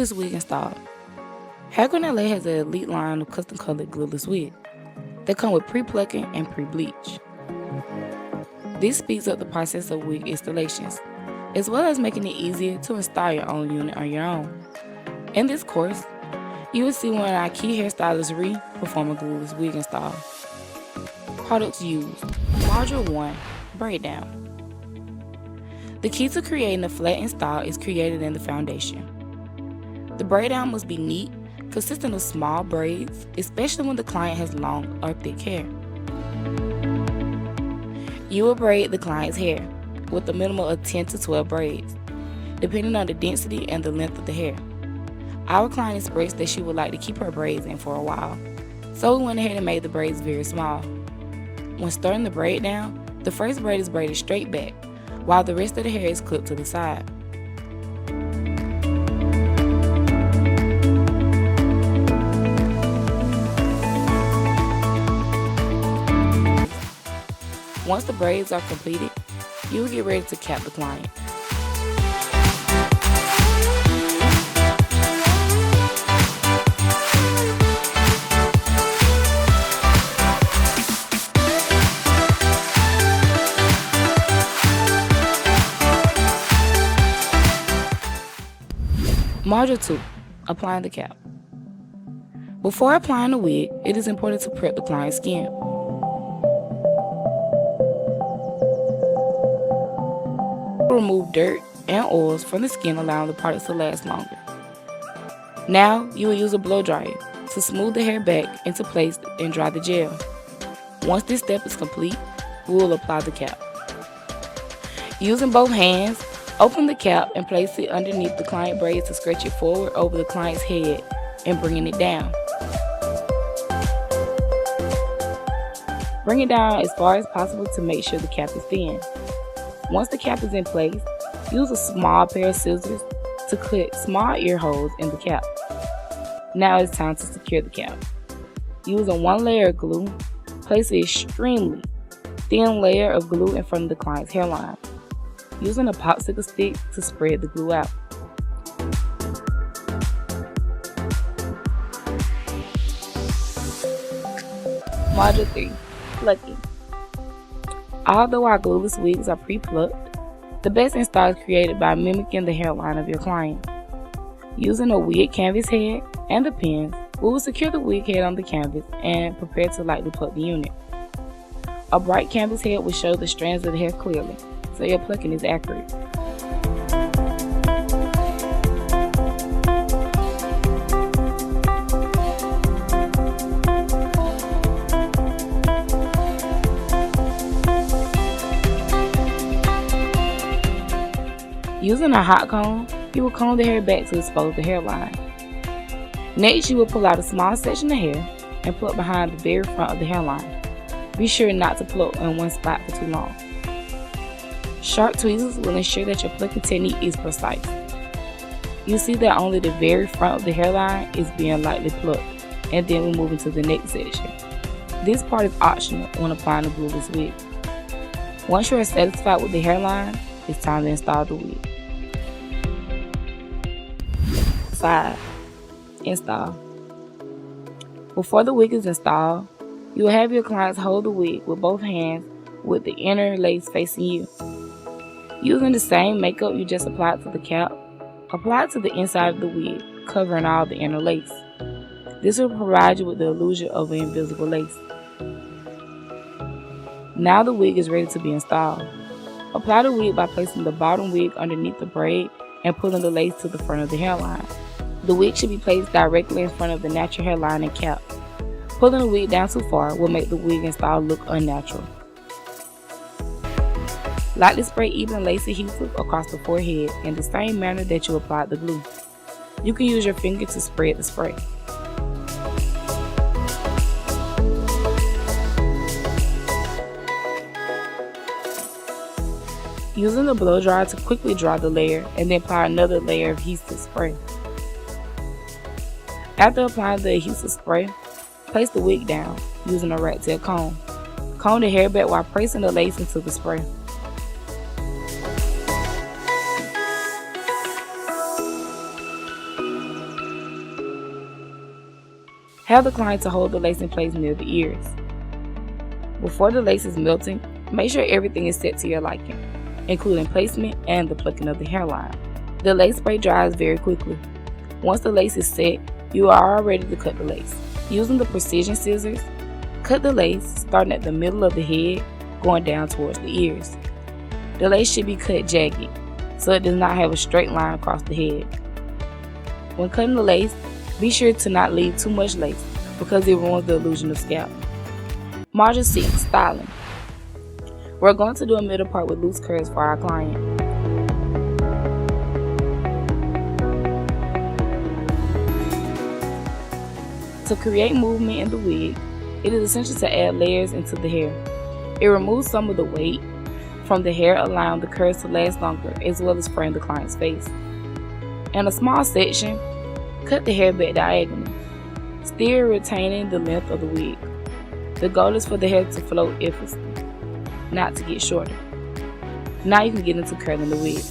Glueless wig installed. HairQueenLA has an elite line of custom colored glueless wigs. They come with pre-plucking and pre-bleach. This speeds up the process of wig installations, as well as making it easier to install your own unit on your own. In this course, you will see one of our key hairstylists perform a glueless wig install. Products used. Module 1, Braid Down. The key to creating a flat install is created in the foundation. The braid down must be neat, consisting of small braids, especially when the client has long or thick hair. You will braid the client's hair with a minimum of 10 to 12 braids, depending on the density and the length of the hair. Our client expressed that she would like to keep her braids in for a while, so we went ahead and made the braids very small. When starting the braid down, the first braid is braided straight back, while the rest of the hair is clipped to the side. Once the braids are completed, you will get ready to cap the client. Module 2, applying the cap. Before applying the wig, it is important to prep the client's skin. Remove dirt and oils from the skin, allowing the products to last longer. Now, you will use a blow dryer to smooth the hair back into place and dry the gel. Once this step is complete, we will apply the cap. Using both hands, open the cap and place it underneath the client braids to stretch it forward over the client's head and bringing it down. Bring it down as far as possible to make sure the cap is thin. Once the cap is in place, use a small pair of scissors to cut small ear holes in the cap. Now it's time to secure the cap. Using one layer of glue, place an extremely thin layer of glue in front of the client's hairline, using a popsicle stick to spread the glue out. Module 3, Plucking. Although our glueless wigs are pre-plucked, the best install is created by mimicking the hairline of your client. Using a wig canvas head and the pins, we will secure the wig head on the canvas and prepare to lightly pluck the unit. A bright canvas head will show the strands of the hair clearly, so your plucking is accurate. Using a hot comb, you will comb the hair back to expose the hairline. Next, you will pull out a small section of hair and pluck behind the very front of the hairline. Be sure not to pluck in one spot for too long. Sharp tweezers will ensure that your plucking technique is precise. You see that only the very front of the hairline is being lightly plucked, and then we move into the next section. This part is optional when applying the glueless wig. Once you are satisfied with the hairline, it's time to install the wig. 5. Install. Before the wig is installed, you will have your clients hold the wig with both hands with the inner lace facing you. Using the same makeup you just applied to the cap, apply it to the inside of the wig, covering all the inner lace. This will provide you with the illusion of an invisible lace. Now the wig is ready to be installed. Apply the wig by placing the bottom wig underneath the braid and pulling the lace to the front of the hairline. The wig should be placed directly in front of the natural hairline and cap. Pulling the wig down too far will make the wig install look unnatural. Lightly spray even lace adhesive across the forehead in the same manner that you applied the glue. You can use your finger to spread the spray. Using the blow dryer to quickly dry the layer and then apply another layer of adhesive spray. After applying the adhesive spray, place the wig down using a rat tail comb. Comb the hair back while pressing the lace into the spray. Have the client to hold the lace in place near the ears. Before the lace is melting, make sure everything is set to your liking, including placement and the plucking of the hairline. The lace spray dries very quickly. Once the lace is set, you are all ready to cut the lace. Using the precision scissors, cut the lace starting at the middle of the head, going down towards the ears. The lace should be cut jagged, so it does not have a straight line across the head. When cutting the lace, be sure to not leave too much lace because it ruins the illusion of scalp. Module 6, Styling. We're going to do a middle part with loose curls for our client. To create movement in the wig, it is essential to add layers into the hair. It removes some of the weight from the hair, allowing the curls to last longer as well as frame the client's face. In a small section, cut the hair back diagonally, still retaining the length of the wig. The goal is for the hair to float effortlessly, not to get shorter. Now you can get into curling the wig.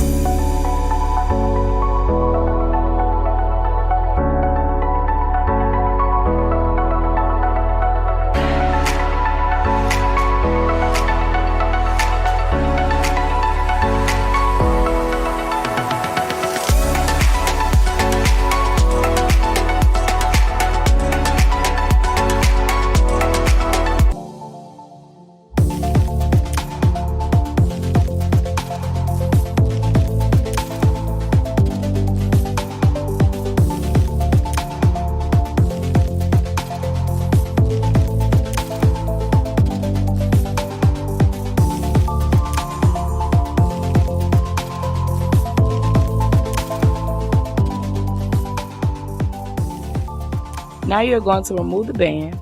Now you're going to remove the band,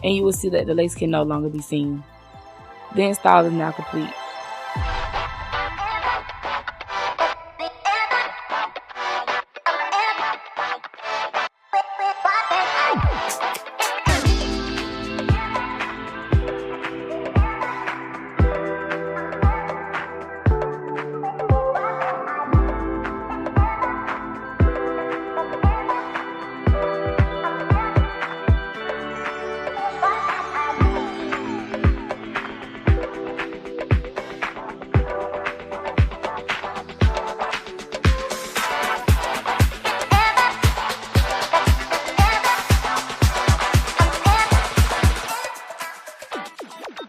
and you will see that the lace can no longer be seen. The install is now complete.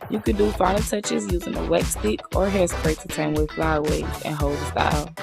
You can do final touches using a wax stick or hairspray to tame with flower waves and hold the style.